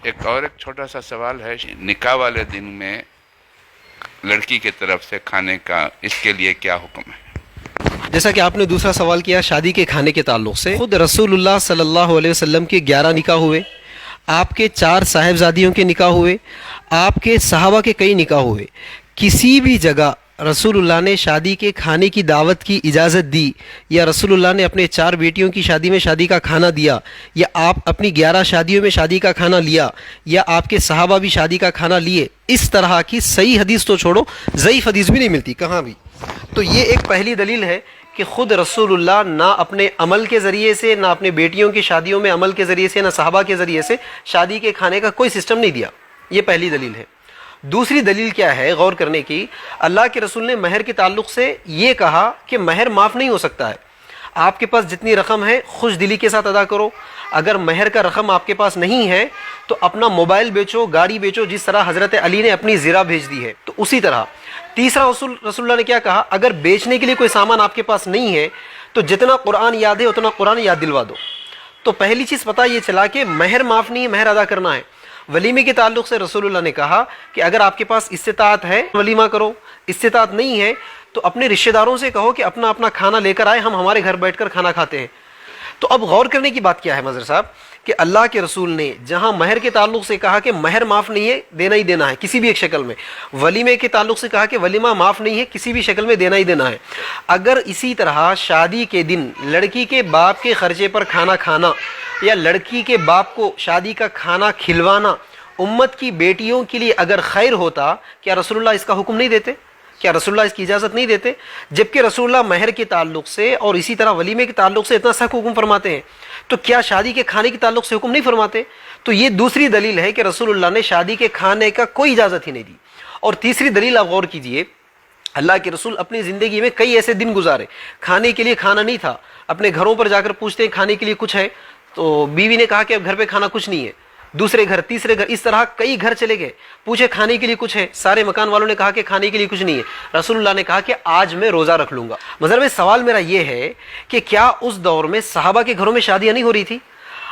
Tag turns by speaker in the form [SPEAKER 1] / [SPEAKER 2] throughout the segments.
[SPEAKER 1] ایک چھوٹا سا سوال ہے، نکاح والے دن میں لڑکی کی طرف سے کھانے کا اس کے لیے کیا حکم ہے؟
[SPEAKER 2] جیسا کہ آپ نے دوسرا سوال کیا شادی کے کھانے کے تعلق سے، خود رسول اللہ صلی اللہ علیہ وسلم کے 11 نکاح ہوئے، آپ کے 4 صاحبزادیوں کے نکاح ہوئے، آپ کے صحابہ کے کئی نکاح ہوئے، کسی بھی جگہ رسول اللہ نے شادی کے کھانے کی دعوت کی اجازت دی، یا رسول اللہ نے اپنے 4 بیٹیوں کی شادی میں شادی کا کھانا دیا، یا آپ اپنی 11 شادیوں میں شادی کا کھانا لیا، یا آپ کے صحابہ بھی شادی کا کھانا لیے، اس طرح کی صحیح حدیث تو چھوڑو ضعیف حدیث بھی نہیں ملتی کہاں بھی۔ تو یہ ایک پہلی دلیل ہے کہ خود رسول اللہ نہ اپنے عمل کے ذریعے سے، نہ اپنے بیٹیوں کی شادیوں میں عمل کے ذریعے سے، نہ صحابہ کے ذریعے سے شادی کے کھانے کا کوئی سسٹم نہیں دیا۔ یہ پہلی دلیل ہے۔ دوسری دلیل کیا ہے غور کرنے کی، اللہ کے رسول نے مہر کے تعلق سے یہ کہا کہ مہر معاف نہیں ہو سکتا ہے۔ آپ کے پاس جتنی رقم ہے خوش دلی کے ساتھ ادا کرو، اگر مہر کا رقم آپ کے پاس نہیں ہے تو اپنا موبائل بیچو، گاڑی بیچو، جس طرح حضرت علی نے اپنی زرہ بھیج دی ہے، تو اسی طرح۔ تیسرا اصول رسول اللہ نے کیا کہا، اگر بیچنے کے لیے کوئی سامان آپ کے پاس نہیں ہے تو جتنا قرآن یاد ہے اتنا قرآن یاد دلوا دو۔ تو پہلی چیز پتہ یہ چلا کہ مہر معاف نہیں ہے، مہر ادا کرنا ہے۔ ولیمے کے تعلق سے رسول اللہ نے کہا کہ اگر آپ کے پاس استطاعت ہے ولیمہ کرو، استطاعت نہیں ہے تو اپنے رشتہ داروں سے کہو کہ اپنا اپنا کھانا لے کر آئے، ہم ہمارے گھر بیٹھ کر کھانا کھاتے ہیں۔ تو اب غور کرنے کی بات کیا ہے مظہر صاحب کہ اللہ کے رسول نے جہاں مہر کے تعلق سے کہا کہ مہر معاف نہیں ہے، دینا ہی دینا ہے کسی بھی ایک شکل میں، ولیمے کے تعلق سے کہا کہ ولیمہ معاف نہیں ہے، کسی بھی شکل میں دینا ہی دینا ہے۔ اگر اسی طرح شادی کے دن لڑکی کے باپ کے خرچے پر کھانا کھانا یا لڑکی کے باپ کو شادی کا کھانا کھلوانا امت کی بیٹیوں کے لیے اگر خیر ہوتا، کیا رسول اللہ اس کا حکم نہیں دیتے؟ کیا رسول اللہ اس کی اجازت نہیں دیتے؟ جبکہ رسول اللہ مہر کے تعلق سے اور اسی طرح ولیمے کے تعلق سے اتنا سخت حکم فرماتے ہیں، تو کیا شادی کے کھانے کے تعلق سے حکم نہیں فرماتے؟ تو یہ دوسری دلیل ہے کہ رسول اللہ نے شادی کے کھانے کا کوئی اجازت ہی نہیں دی۔ اور تیسری دلیل آپ غور کیجئے، اللہ کے رسول اپنی زندگی میں کئی ایسے دن گزارے، کھانے کے لیے کھانا نہیں تھا، اپنے گھروں پر جا کر پوچھتے ہیں کھانے کے لیے کچھ ہے، تو بیوی نے کہا کہ اب گھر پہ کھانا کچھ نہیں ہے، دوسرے گھر، تیسرے گھر، اس طرح کئی گھر چلے گئے، پوچھے کھانے کے لیے کچھ ہے، سارے مکان والوں نے کہا کہ کھانے کے لیے کچھ نہیں ہے۔ رسول اللہ نے کہا کہ آج میں روزہ رکھ لوں گا۔ مطلب سوال میرا یہ ہے کہ کیا اس دور میں صحابہ کے گھروں میں شادیاں نہیں ہو رہی تھی؟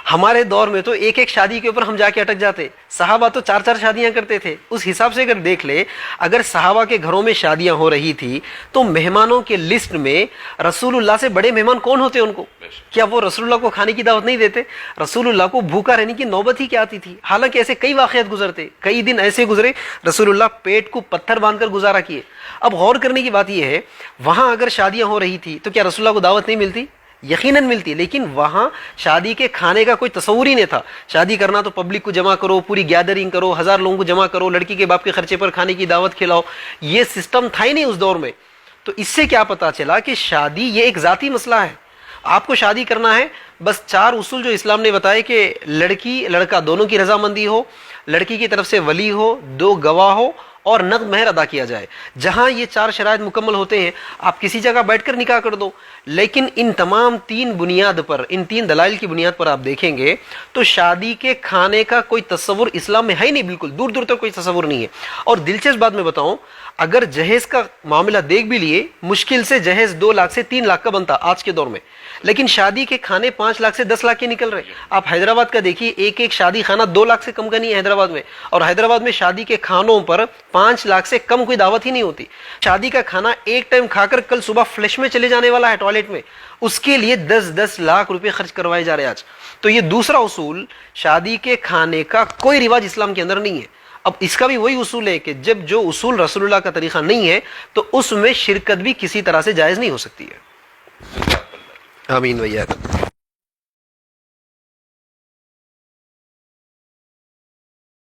[SPEAKER 2] ہمارے دور میں تو ایک ایک شادی کے اوپر ہم جا کے اٹک جاتے، صحابہ تو 4 شادیاں کرتے تھے۔ اس حساب سے اگر دیکھ لے، اگر صحابہ کے گھروں میں شادیاں ہو رہی تھی تو مہمانوں کے لسٹ میں رسول اللہ سے بڑے مہمان کون ہوتے ان کو؟ کیا وہ رسول اللہ کو کھانے کی دعوت نہیں دیتے؟ رسول اللہ کو بھوکا رہنے کی نوبت ہی کیا آتی تھی؟ حالانکہ ایسے کئی واقعات گزرتے، کئی دن ایسے گزرے رسول اللہ پیٹ کو پتھر باندھ کر گزارا کیے۔ اب غور کرنے کی بات یہ ہے، وہاں اگر شادیاں ہو رہی تھی تو کیا رسول اللہ کو دعوت نہیں ملتی؟ یقیناً ملتی، لیکن وہاں شادی کے کھانے کا کوئی تصور ہی نہیں تھا۔ شادی کرنا تو پبلک کو جمع کرو، پوری گیدرنگ کرو، 1000 لوگوں کو جمع کرو، لڑکی کے باپ کے خرچے پر کھانے کی دعوت کھلاؤ، یہ سسٹم تھا ہی نہیں اس دور میں۔ تو اس سے کیا پتا چلا کہ شادی یہ ایک ذاتی مسئلہ ہے، آپ کو شادی کرنا ہے، بس 4 اصول جو اسلام نے بتائے کہ لڑکی لڑکا دونوں کی رضامندی ہو، لڑکی کی طرف سے ولی ہو، 2 گواہ ہو اور نقد مہر ادا کیا جائے۔ جہاں یہ 4 شرائط مکمل ہوتے ہیں آپ کسی جگہ بیٹھ کر نکاح کر دو۔ لیکن ان تمام 3 بنیاد پر، ان 3 دلائل کی بنیاد پر آپ دیکھیں گے تو شادی کے کھانے کا کوئی تصور اسلام میں ہے ہی نہیں، بالکل دور دور تک کوئی تصور نہیں ہے۔ اور دلچسپ بات میں بتاؤں، اگر جہیز کا معاملہ دیکھ بھی لیے، مشکل سے جہیز 2 لاکھ سے 3 لاکھ کا بنتا آج کے دور میں، لیکن شادی کے کھانے 5 لاکھ سے 10 لاکھ کے نکل رہے۔ آپ حیدرآباد کا دیکھیے، ایک ایک شادی خانہ 2 لاکھ سے کم کا نہیں ہے حیدرآباد میں، اور حیدرآباد میں شادی کے کھانوں پر 5 لاکھ سے کم کوئی دعوت ہی نہیں ہوتی۔ شادی کا کھانا ایک ٹائم کھا کر کل صبح فلش میں چلے جانے والا ہے ٹوائلٹ میں، اس کے لیے 10 لاکھ روپے خرچ کروائے جا رہے ہیں آج۔ تو یہ دوسرا اصول، شادی کے کھانے کا کوئی رواج اسلام کے اندر نہیں ہے۔ اب اس کا بھی وہی اصول ہے کہ جب جو اصول رسول اللہ کا طریقہ نہیں ہے تو اس میں شرکت بھی کسی طرح سے جائز نہیں ہو سکتی ہے۔ آمین ویاکم۔